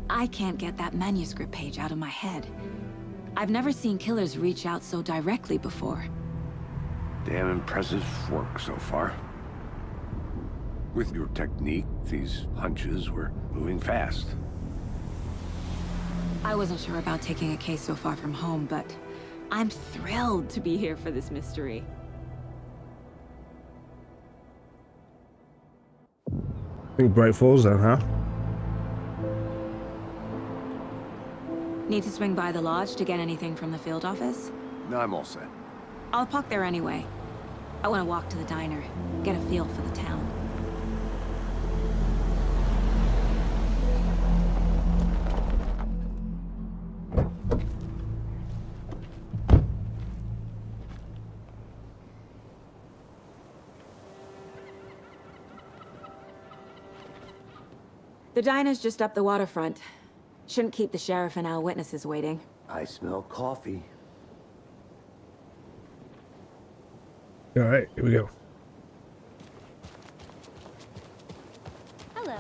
I can't get that manuscript page out of my head. I've never seen killers reach out so directly before. Damn impressive work so far. With your technique, these hunches were moving fast. I wasn't sure about taking a case so far from home, but I'm thrilled to be here for this mystery. I think Bright Falls then, huh? Need to swing by the lodge to get anything from the field office? No, I'm all set. I'll park there anyway. I want to walk to the diner, get a feel for the town. The diner's just up the waterfront. Shouldn't keep the sheriff and our witnesses waiting. I smell coffee. Alright, here we go. Hello.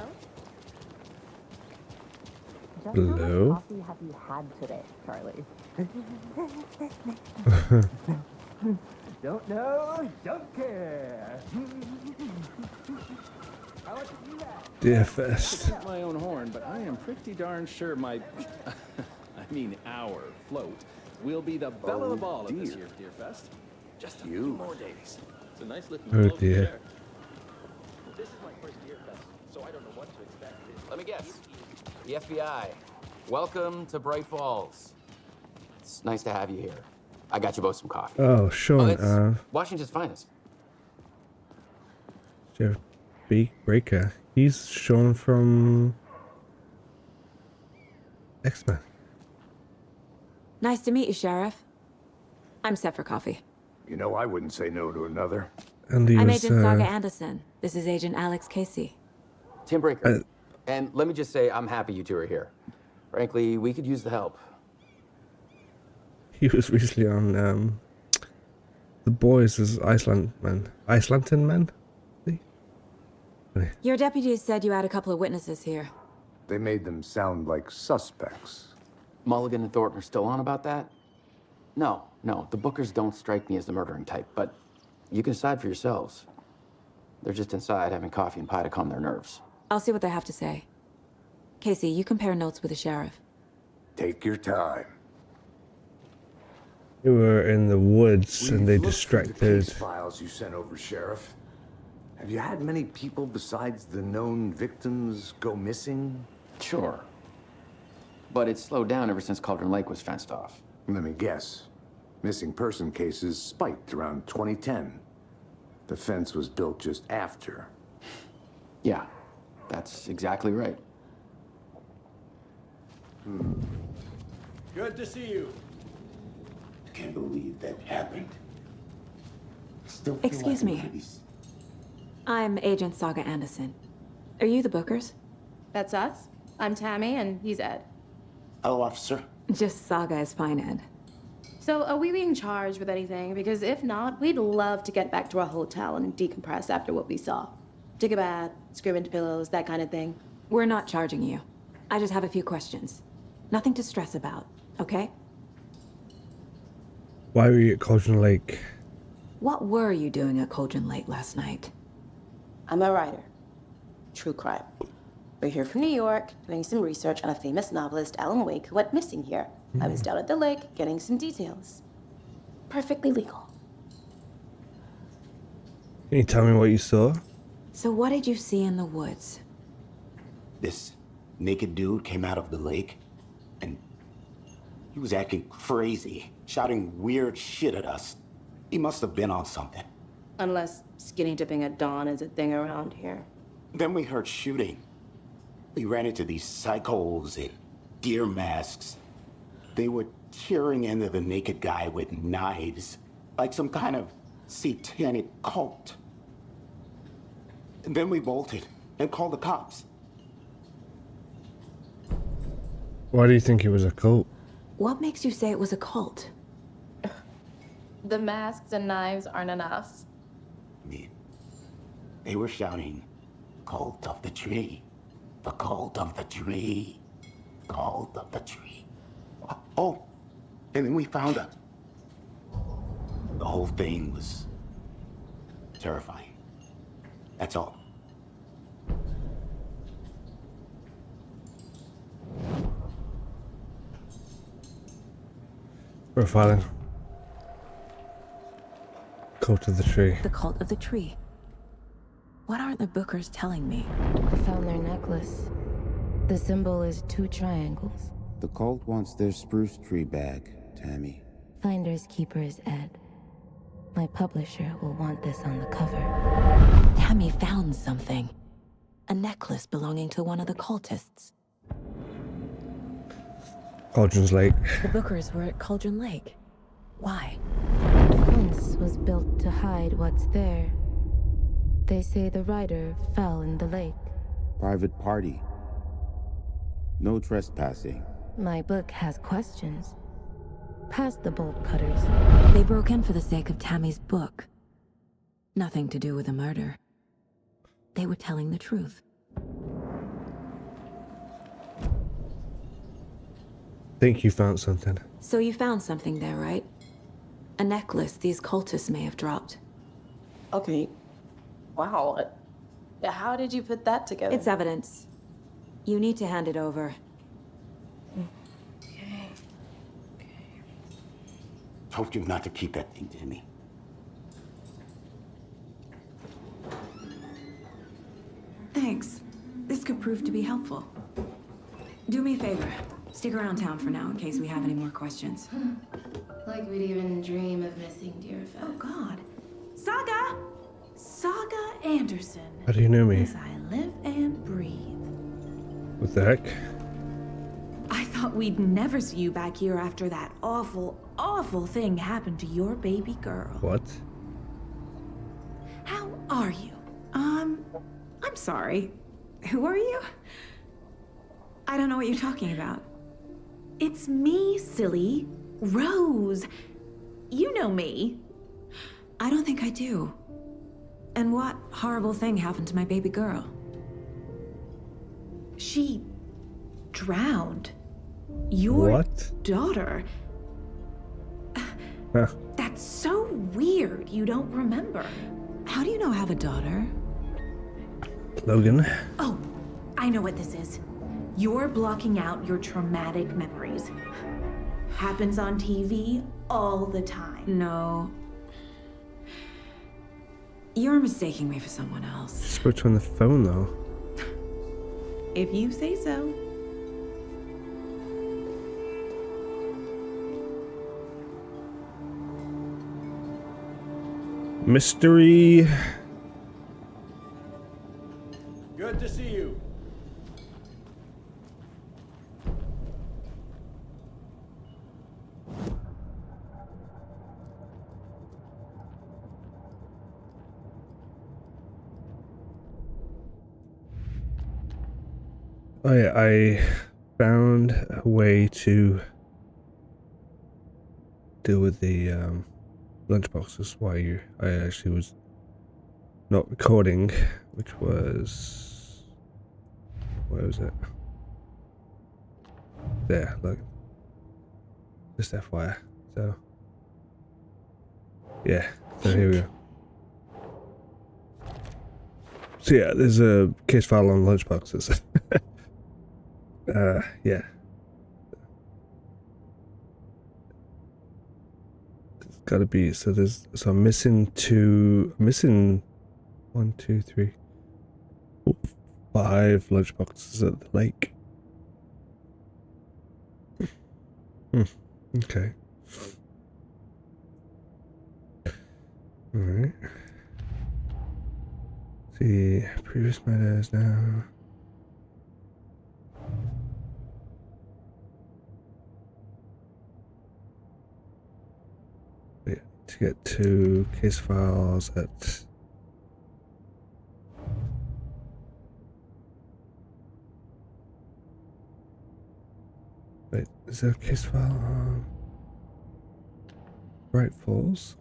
Hello? What coffee have you had today, Charlie? Don't know, don't care. I want to do that. DFS. Not my own horn, but I am pretty darn sure my, I mean our float will be the belle of the ball at this year's Deerfest. Just a few more days. It's a nice looking Oh float dear. there. This is my first Deerfest, so I don't know what to expect. Let me guess. The FBI. Welcome to Bright Falls. It's nice to have you here. I got you both some coffee. Oh, Sean, it's Washington's finest. Jeff Breaker. He's Sean from X-Men. Nice to meet you, Sheriff. I'm set for coffee. You know, I wouldn't say no to another. And he I'm was, Agent Saga Anderson. This is Agent Alex Casey. Tim Breaker. And let me just say, I'm happy you two are here. Frankly, we could use the help. he was recently on The Boys as Icelandic men? Your deputies said you had a couple of witnesses here. They made them sound like suspects. Mulligan and Thornton are still on about that? No, the Bookers don't strike me as the murdering type, but you can decide for yourselves. They're just inside having coffee and pie to calm their nerves. I'll see what they have to say. Casey, you compare notes with the sheriff. Take your time. They were in the woods and they We've looked through the distracted. case files you sent over, Sheriff. Have you had many people besides the known victims go missing? Sure. But it's slowed down ever since Cauldron Lake was fenced off. Let me guess. Missing person cases spiked around 2010. The fence was built just after. Yeah, that's exactly right. Good to see you. Can't believe that happened. Still feel Excuse like me. I'm Agent Saga Anderson. Are you the Bookers? That's us. I'm Tammy, and he's Ed. Hello, officer. Just Saga is fine, Ed. So, are we being charged with anything? Because if not, we'd love to get back to our hotel and decompress after what we saw. Take a bath, scream into pillows, that kind of thing. We're not charging you. I just have a few questions. Nothing to stress about, okay? Why were you at Cauldron Lake? What were you doing at Cauldron Lake last night? I'm a writer. True crime. We're here from New York, doing some research on a famous novelist, Alan Wake, who went missing here. I was down at the lake, getting some details. Perfectly legal. Can you tell me what you saw? So what did you see in the woods? This naked dude came out of the lake, and he was acting crazy, shouting weird shit at us. He must have been on something. Unless skinny dipping at dawn is a thing around here. Then we heard shooting. We ran into these psychos in deer masks. They were tearing into the naked guy with knives, like some kind of satanic cult. And then we bolted and called the cops. Why do you think it was a cult? What makes you say it was a cult? The masks and knives aren't enough. I mean, they were shouting, "Cult of the tree, the cult of the tree." cult of the tree. Oh, and then we found a... The whole thing was terrifying. That's all. Profiling. Cult of the tree. The cult of the tree. What aren't the Bookers telling me? I found their necklace. The symbol is 2 triangles. The cult wants their spruce tree bag, Tammy. Finders keepers, Ed. My publisher will want this on the cover. Tammy found something. A necklace belonging to one of the cultists. Cauldron's Lake. The Bookers were at Cauldron Lake. Why? The fence was built to hide what's there. They say the rider fell in the lake. Private party. No trespassing. My book has questions. Past the bolt cutters. They broke in for the sake of Tammy's book. Nothing to do with a murder. They were telling the truth. Think you found something. So you found something there, right? A necklace these cultists may have dropped. Okay. Wow. How did you put that together? It's evidence. You need to hand it over. Told you not to keep that thing, Tammy. Thanks. This could prove to be helpful. Do me a favor. Stick around town for now in case we have any more questions. Like we'd even dream of missing Deerfest. Oh, God. Saga! Saga Anderson. How do you know me? As I live and breathe. What the heck? I thought we'd never see you back here after that awful, awful thing happened to your baby girl. What? How are you? I'm sorry. Who are you? I don't know what you're talking about. It's me, silly. Rose. You know me. I don't think I do. And what horrible thing happened to my baby girl? She drowned. Your What? daughter. Huh. That's so weird you don't remember. How do you know I have a daughter? Logan. Oh, I know what this is. You're blocking out your traumatic memories. Happens on TV all the time. No. You're mistaking me for someone else. Spoke to her on the phone though. If you say so. Mystery. Good to see you. I found a way to deal with the lunchboxes while I actually was not recording, which was, where was it? There, look. Just FYI. So yeah, so here we go. So yeah, there's a case file on lunchboxes. Yeah. It's gotta be, so I'm missing 1, 2, 3, 4, 5 lunchboxes at the lake. Okay. Alright. See, previous matters now. Wait, to get to case files at wait, is there a case file on Bright Falls?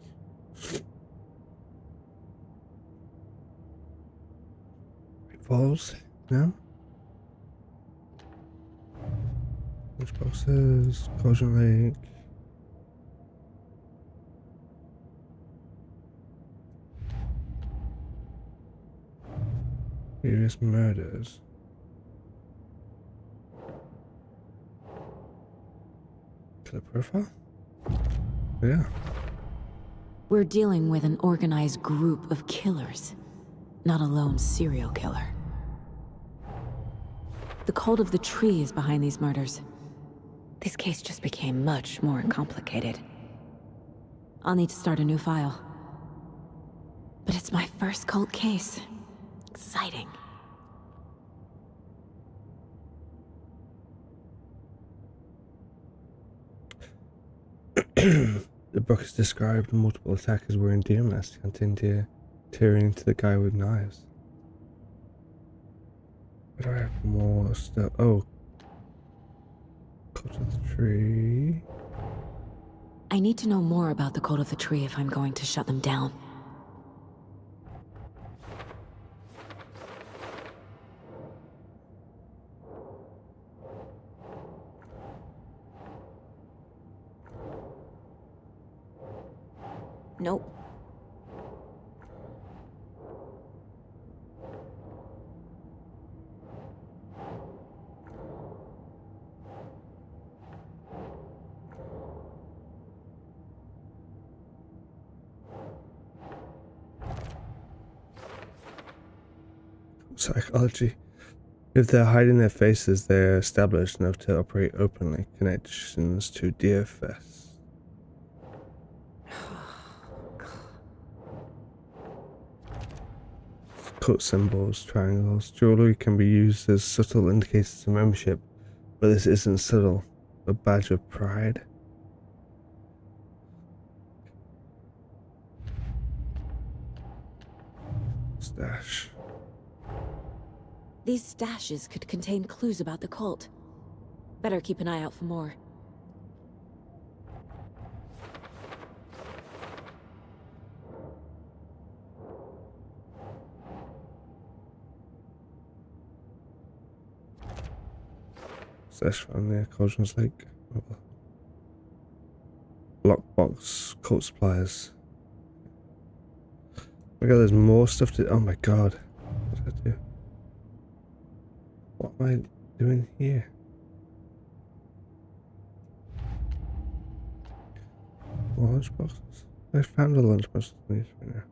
Bright Falls? No? Lunchboxes, Cauldron Lake. Previous murders. Killer profile? Yeah. We're dealing with an organized group of killers, not a lone serial killer. The cult of the tree is behind these murders. This case just became much more complicated. I'll need to start a new file. But it's my first cult case. Exciting. The book is described multiple attackers wearing deer masks hunting tearing into the guy with knives. But I have more stuff. Oh. Cult of the tree. I need to know more about the cult of the tree if I'm going to shut them down. Nope. Psychology. If they're hiding their faces, they're established enough to operate openly. Connections to DFS. Cult symbols, triangles. Jewelry can be used as subtle indicators of membership, but this isn't subtle. A badge of pride. Stash. These stashes could contain clues about the cult. Better keep an eye out for more. Stash found near Cauldron's Lake. Lockbox, cult supplies. Oh my god, there's more stuff to. Oh my god. What did I do? What am I doing here? Lunchboxes? I found a lunchbox right now.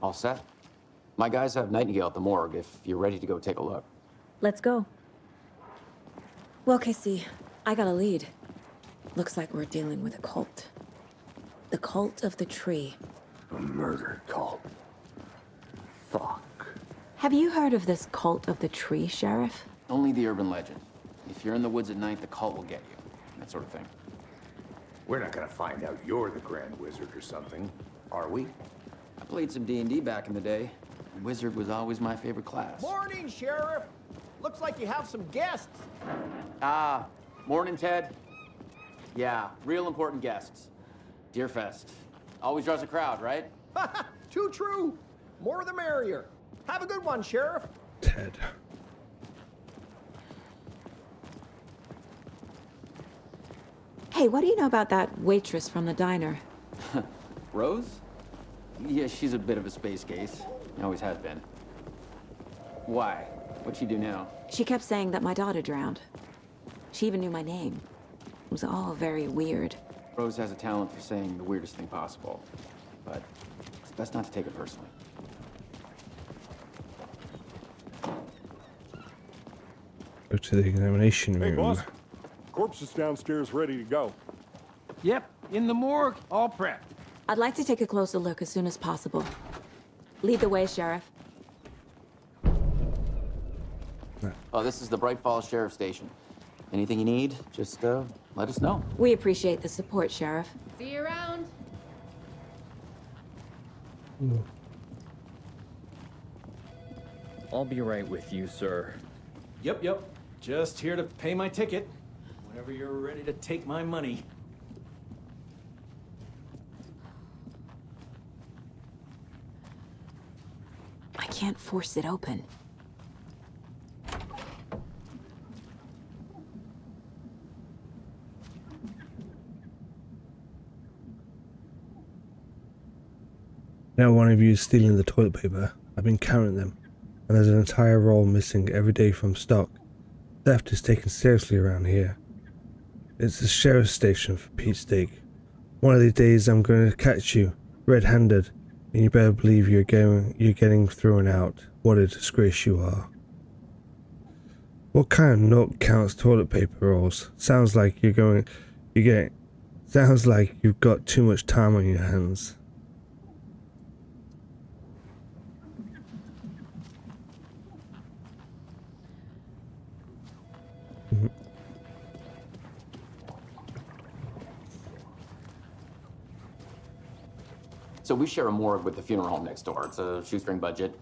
All set? My guys have Nightingale at the morgue if you're ready to go take a look. Let's go. Well, Casey, I got a lead. Looks like we're dealing with a cult. The cult of the tree. A murder cult. Fuck. Have you heard of this cult of the tree, Sheriff? Only the urban legend. If you're in the woods at night, the cult will get you. That sort of thing. We're not gonna find out you're the Grand Wizard or something, are we? I played some D&D back in the day. Wizard was always my favorite class. Morning, Sheriff. Looks like you have some guests. Ah, morning, Ted. Yeah, real important guests. Deerfest. Always draws a crowd, right? Too true. More the merrier. Have a good one, Sheriff. Ted. Hey, what do you know about that waitress from the diner? Rose? Yeah, she's a bit of a space case. Always has been. Why? What'd she do now? She kept saying that my daughter drowned. She even knew my name. It was all very weird. Rose has a talent for saying the weirdest thing possible. But it's best not to take it personally. Go to the examination room. Hey, boss. Corpse is downstairs ready to go. Yep, in the morgue, all prepped. I'd like to take a closer look as soon as possible. Lead the way, Sheriff. Oh, this is the Bright Falls Sheriff Station. Anything you need, just let us know. We appreciate the support, Sheriff. See you around. I'll be right with you, sir. Yep. Just here to pay my ticket. Whenever you're ready to take my money. I can't force it open. Now one of you is stealing the toilet paper. I've been counting them, and there's an entire roll missing every day from stock. Theft is taken seriously around here. It's the sheriff's station, for Pete's sake. One of these days I'm going to catch you, red-handed, and you better believe you're getting thrown out. What a disgrace you are. What kind of nook counts toilet paper rolls? Sounds like sounds like you've got too much time on your hands. So we share a morgue with the funeral home next door. It's a shoestring budget.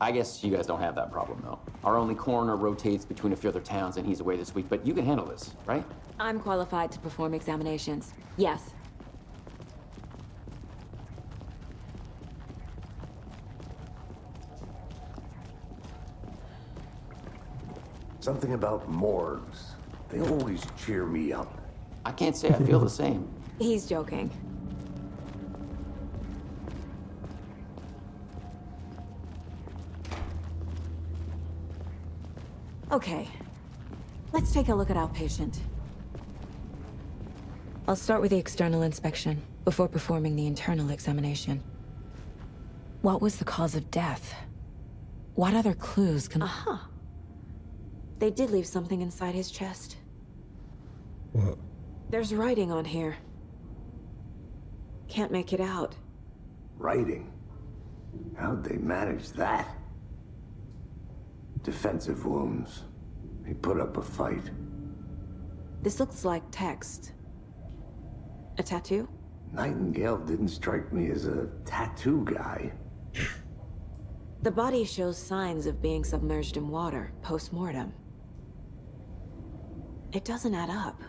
I guess you guys don't have that problem, though. Our only coroner rotates between a few other towns, and he's away this week, but you can handle this, right? I'm qualified to perform examinations. Yes. Something about morgues. They always cheer me up. I can't say I feel the same. He's joking. Okay, let's take a look at our patient. I'll start with the external inspection before performing the internal examination. What was the cause of death? What other clues can... Aha! They did leave something inside his chest. What? There's writing on here. Can't make it out. Writing? How'd they manage that? Defensive wounds. He put up a fight. This looks like text. A tattoo? Nightingale didn't strike me as a tattoo guy. The body shows signs of being submerged in water post-mortem. It doesn't add up.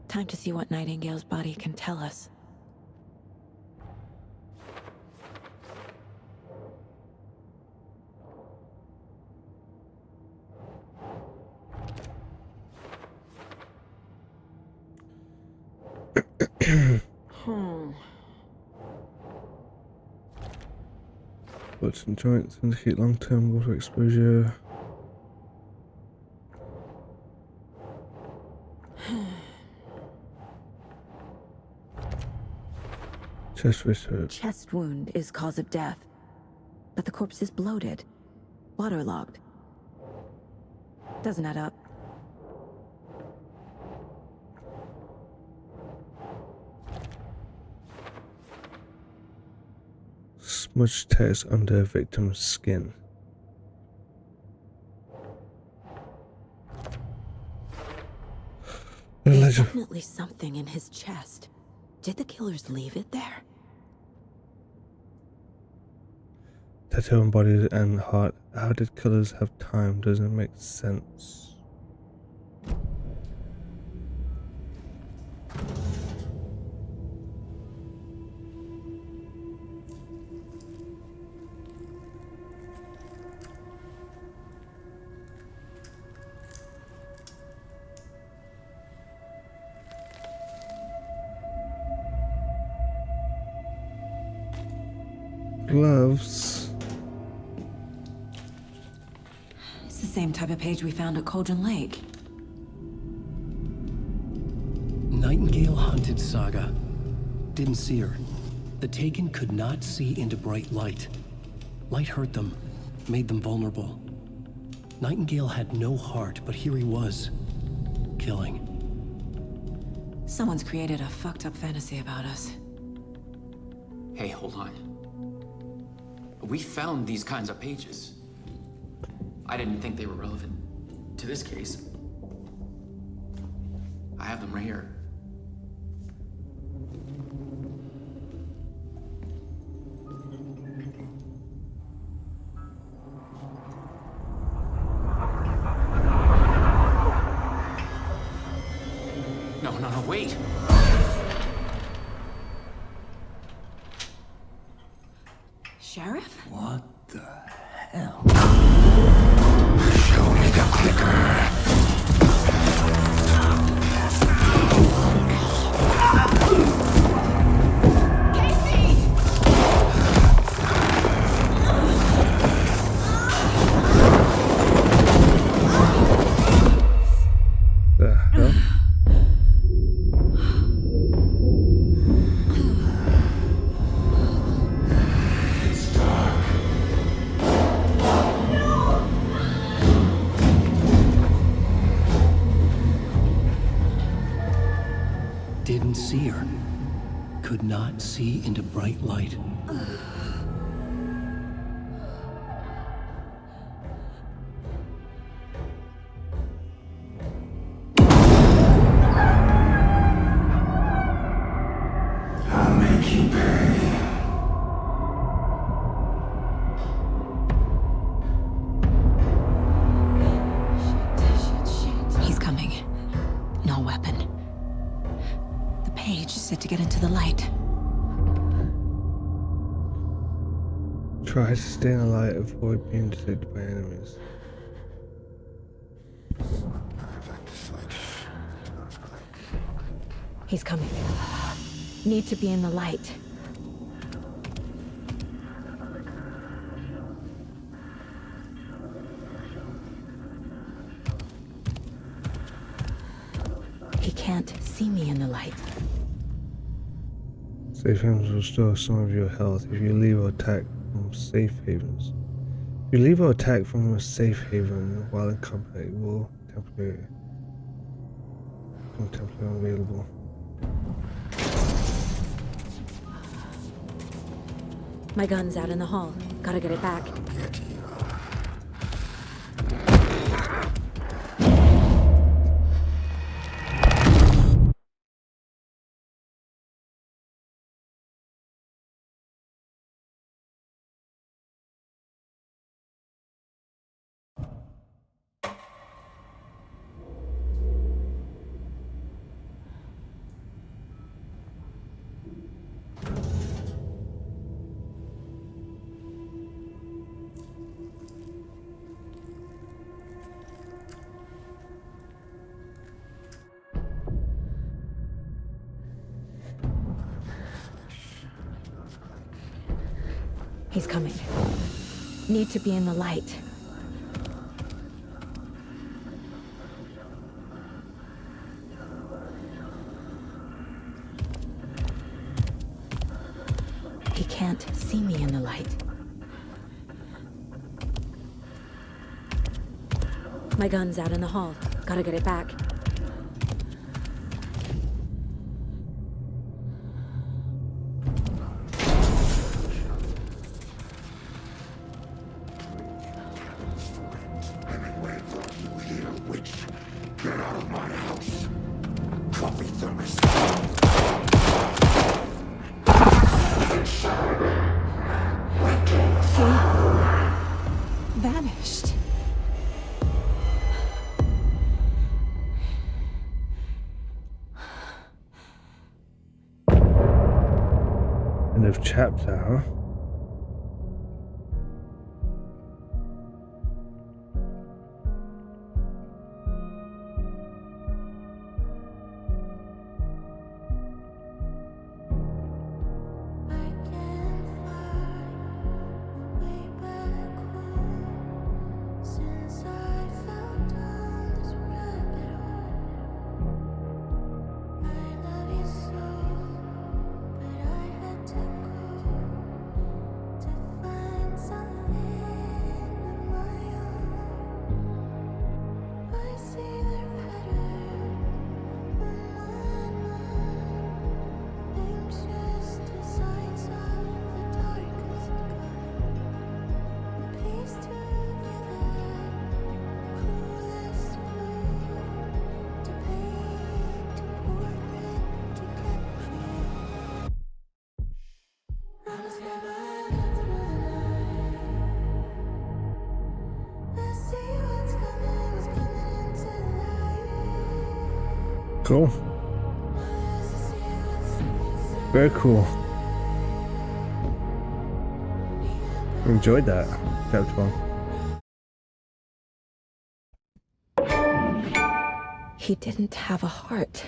Time to see what Nightingale's body can tell us. Butts and joints indicate long-term water exposure. Chest research. Chest wound is cause of death, but the corpse is bloated, waterlogged. Doesn't add up. Smudge tears under victim's skin. There's definitely something in his chest. Did the killers leave it there? Tattoo on body and heart. How did killers have time? Doesn't make sense. Gloves. It's the same type of page we found at Cauldron Lake. Nightingale hunted Saga. Didn't see her. The Taken could not see into bright light. Light hurt them. made them vulnerable. Nightingale had no heart, but here he was, killing. Someone's created a fucked up fantasy about us. Hey, hold on. We found these kinds of pages. I didn't think they were relevant to this case. I have them right here. No, wait! Sheriff? What the hell? Show me the clicker. The hell? Didn't see her. Could not see into bright light. I'll make you pay. He's coming. No weapon. The page said to get into the light. Try to stay in the light, avoid being detected by enemies. He's coming. Need to be in the light. He can't see me in the light. Safe havens will restore some of your health if you leave or attack from safe havens. If you leave or attack from a safe haven while in combat, it will temporarily unavailable. My gun's out in the hall. Gotta get it back. He's coming. Need to be in the light. He can't see me in the light. My gun's out in the hall. Gotta get it back. Vanished. End of chapter, huh? Cool. Very cool. Enjoyed that. Chapter 1. He didn't have a heart,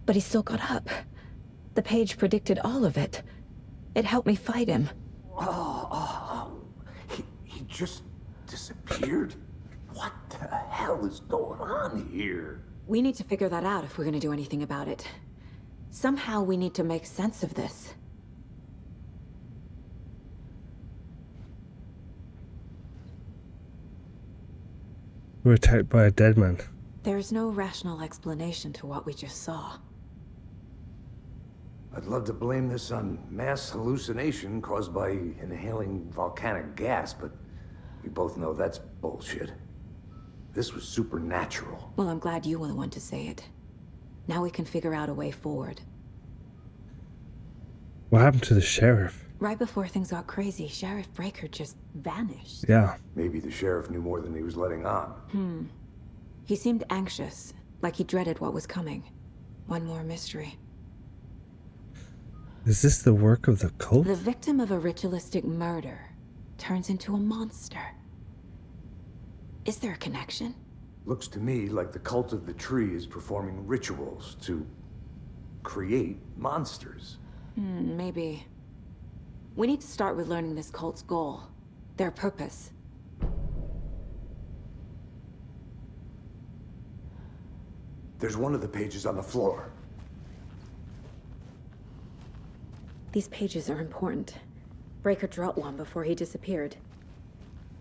but he still got up. The page predicted all of it. It helped me fight him. He just disappeared? What the hell is going on here? We need to figure that out if we're gonna do anything about it. Somehow we need to make sense of this. We were attacked by a dead man. There's no rational explanation to what we just saw. I'd love to blame this on mass hallucination caused by inhaling volcanic gas, but we both know that's bullshit. This was supernatural. Well, I'm glad you were the one to say it. Now we can figure out a way forward. What happened to the sheriff? Right before things got crazy, Sheriff Breaker just vanished. Yeah. Maybe the sheriff knew more than he was letting on. He seemed anxious, like he dreaded what was coming. One more mystery. Is this the work of the cult? The victim of a ritualistic murder turns into a monster. Is there a connection? Looks to me like the cult of the tree is performing rituals to create monsters. Maybe. We need to start with learning this cult's goal, their purpose. There's one of the pages on the floor. These pages are important. Breaker dropped one before he disappeared.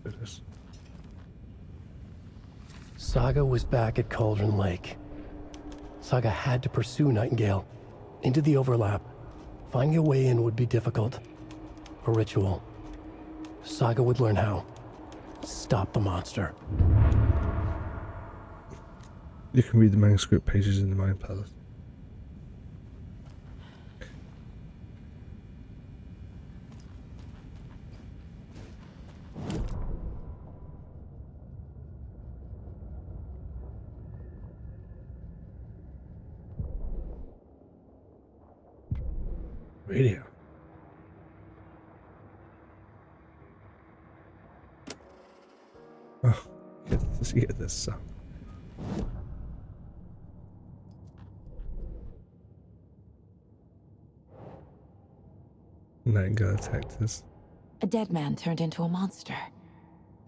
It is. Saga was back at Cauldron Lake. Saga had to pursue Nightingale into the overlap. Finding a way in would be difficult. A ritual. Saga would learn how. Stop the monster. You can read the manuscript pages in the Mind Palace. Radio. Oh, get this song. Nightingale attacked us. A dead man turned into a monster.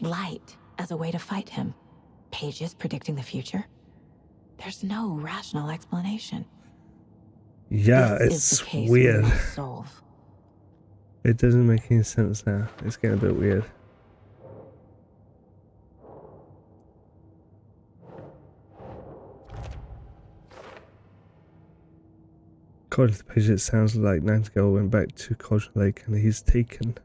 Light as a way to fight him. Pages predicting the future. There's no rational explanation. Yeah, This is it's the case weird. we must solve. It doesn't make any sense now. It's getting a bit weird. According to the page, it sounds like Nightingale went back to Cauldron Lake and he's taken.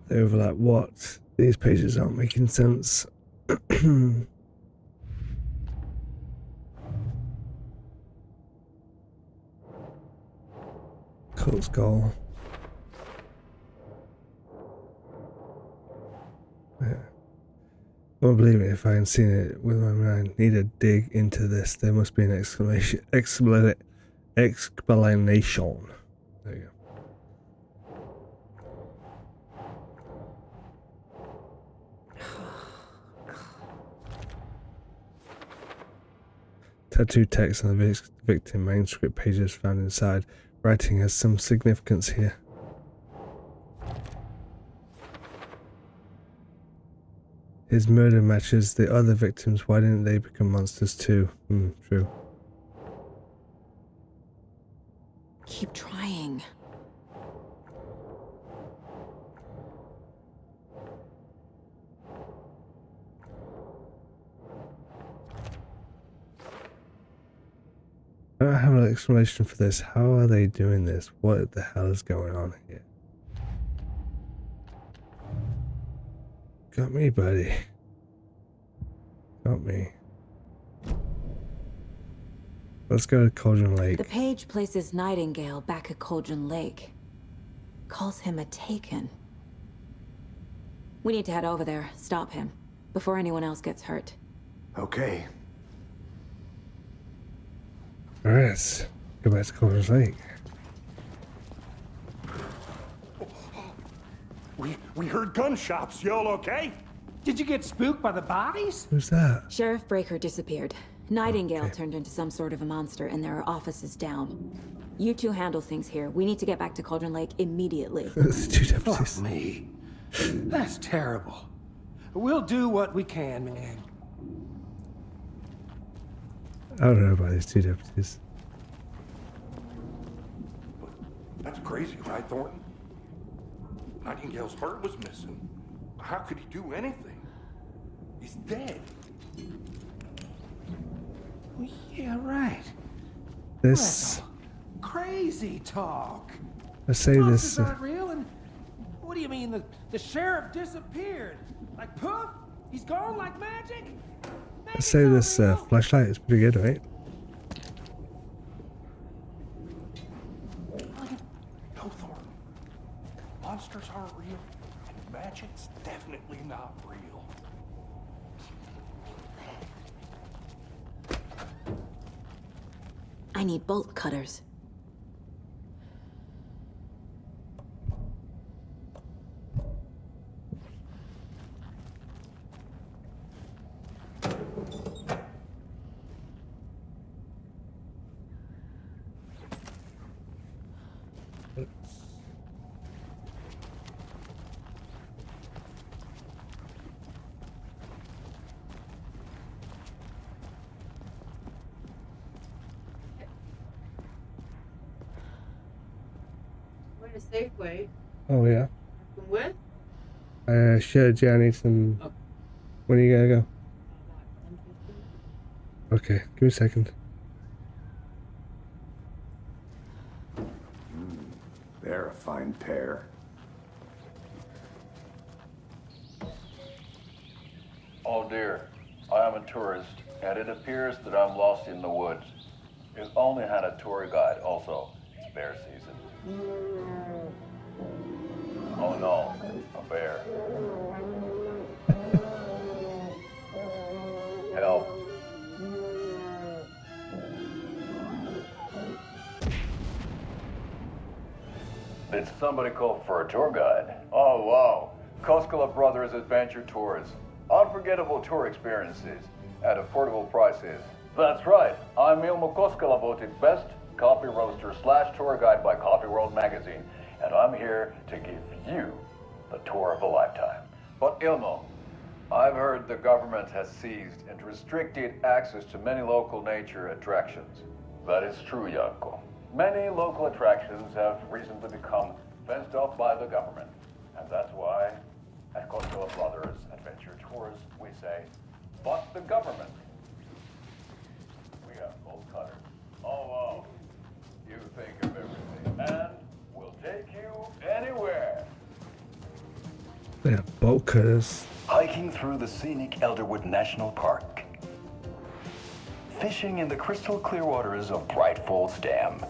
They overlap what? These pages aren't making sense. Cult's goal. Yeah. I won't believe it if I hadn't seen it with my mind. Need to dig into this. There must be an explanation. There you go. Tattoo text on the victim manuscript pages found inside. Writing has some significance here. His murder matches the other victims. Why didn't they become monsters too? True. Keep trying. I don't have an explanation for this. How are they doing this? What the hell is going on here? Got me, buddy. Got me. Let's go to Cauldron Lake. The page places Nightingale back at Cauldron Lake. Calls him a Taken. We need to head over there, stop him, before anyone else gets hurt. Okay. Alright, go back to Cauldron Lake. We heard gunshots. Y'all okay? Did you get spooked by the bodies? Who's that? Sheriff Breaker disappeared. Nightingale turned into some sort of a monster, and there are offices down. You two handle things here. We need to get back to Cauldron Lake immediately. Fuck me. That's terrible. We'll do what we can, man. I don't know about these two deputies. That's crazy, right, Thornton? Nightingale's heart was missing. How could he do anything? He's dead. Well, yeah, right. This. Crazy talk. Let's say this. Monsters aren't real, and what do you mean the sheriff disappeared? Like poof? He's gone like magic? Let's say this flashlight is pretty good, right? No, Thornton. Monsters aren't real, and magic's definitely not real. I need bolt cutters. Safeway. Oh yeah. From when? Sure, Johnny, some. When are you gonna go? Okay, give me a second. They're a fine pair. Oh dear, I am a tourist, and it appears that I'm lost in the woods. We've only had a tour guide also. It's bear season. Oh no, a bear. Help. Did somebody call for a tour guide? Oh wow, Koskela Brothers Adventure Tours. Unforgettable tour experiences at affordable prices. That's right, I'm Ilmo Koskela, voted best coffee roaster / tour guide by Coffee World magazine, and I'm here to give you the tour of a lifetime. But Ilmo, I've heard the government has seized and restricted access to many local nature attractions. That is true, Janko. Many local attractions have recently become fenced off by the government, and that's why at Koskela Brothers Adventure Tours we say, fuck the government. We have bolt cutters. Oh wow. You think of everything, and we'll take you anywhere. They have bolt cutters. Hiking through the scenic Elderwood National Park. Fishing in the crystal clear waters of Bright Falls Dam.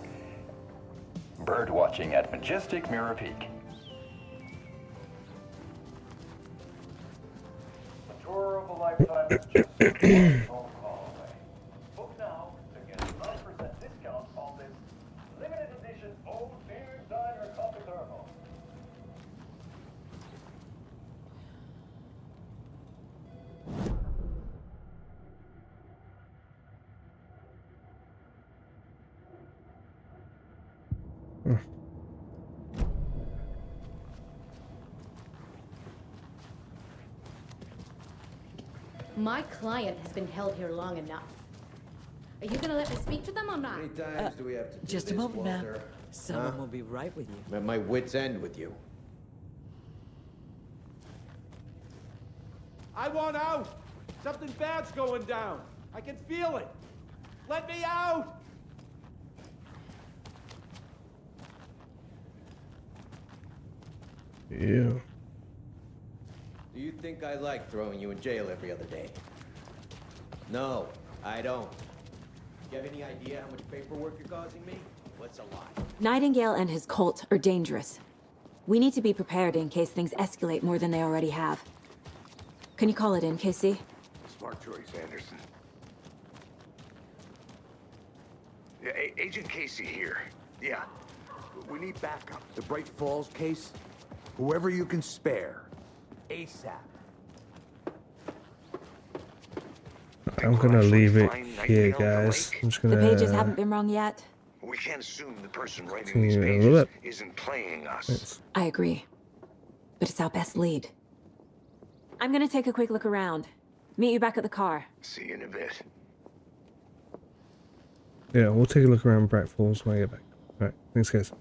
Bird watching at majestic Mirror Peak. A tour of a lifetime is just one phone call away. Book now to get a 9% discount on this limited edition Old Beer Diner Coffee Thermal. My client has been held here long enough. Are you gonna let me speak to them or not? How many times do we have to do Just a this, moment, ma'am. Walter? Someone will be right with you. I'm at my wit's end with you. I want out! Something bad's going down. I can feel it. Let me out! Yeah. Do you think I like throwing you in jail every other day? No, I don't. You have any idea how much paperwork you're causing me? What's a lie? Nightingale and his cult are dangerous. We need to be prepared in case things escalate more than they already have. Can you call it in, Casey? Smart choice, Anderson. Yeah, Agent Casey here. Yeah. We need backup. The Bright Falls case? Whoever you can spare. ASAP. I'm gonna leave it here, guys. I'm just gonna. The pages haven't been rung yet. We can't assume the person writing continue these in a little pages bit. isn't playing us. Thanks. I agree. But it's our best lead. I'm gonna take a quick look around. Meet you back at the car. See you in a bit. Yeah, we'll take a look around Bright Falls when I get back. Alright, thanks guys.